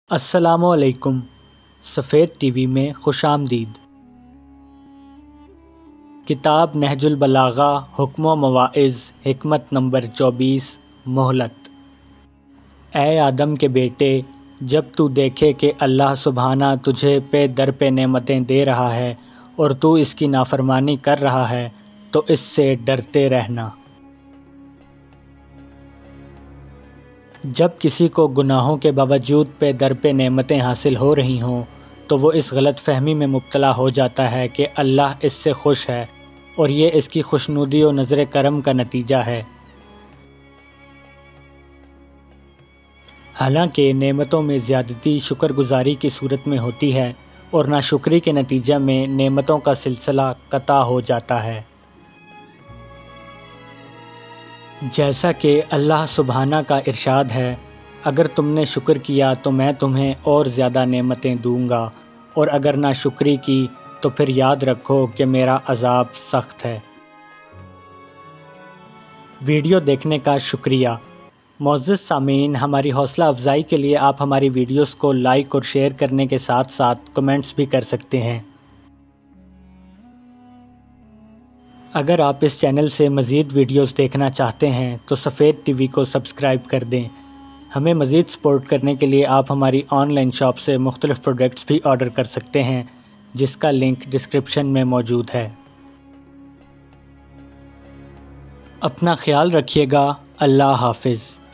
السلام علیکم۔ سفید ٹی وی میں خوش آمدید۔ کتاب نہج البلاغہ حکم و مواعظ حکمت نمبر 24 مہلت۔ اے آدم کے بیٹے، جب تو دیکھے کہ اللہ سبحانہ تجھے پہ در پہ نعمتیں دے رہا ہے اور تو اس کی نافرمانی کر رہا ہے تو اس سے ڈرتے رہنا۔ جب کسی کو گناہوں کے باوجود پہ در پہ نعمتیں حاصل ہو رہی ہوں تو وہ اس غلط فہمی میں مبتلا ہو جاتا ہے کہ اللہ اس سے خوش ہے اور یہ اس کی خوشنودی و نظر کرم کا نتیجہ ہے۔ حالانکہ نعمتوں میں زیادتی شکر گزاری کی صورت میں ہوتی ہے اور ناشکری کے نتیجہ میں نعمتوں کا سلسلہ قطع ہو جاتا ہے۔ جیسا کہ اللہ سبحانہ کا ارشاد ہے، اگر تم نے شکر کیا تو میں تمہیں اور زیادہ نعمتیں دوں گا، اور اگر ناشکری کی تو پھر یاد رکھو کہ میرا عذاب سخت ہے۔ ویڈیو دیکھنے کا شکریہ۔ معزز سامعین، ہماری حوصلہ افزائی کے لیے آپ ہماری ویڈیوز کو لائک اور شیئر کرنے کے ساتھ ساتھ کمنٹس بھی کر سکتے ہیں۔ اگر آپ اس چینل سے مزید ویڈیوز دیکھنا چاہتے ہیں تو سفید ٹی وی کو سبسکرائب کر دیں۔ ہمیں مزید سپورٹ کرنے کے لیے آپ ہماری آن لائن شاپ سے مختلف پروڈکٹس بھی آرڈر کر سکتے ہیں، جس کا لنک ڈسکرپشن میں موجود ہے۔ اپنا خیال رکھیے گا۔ اللہ حافظ۔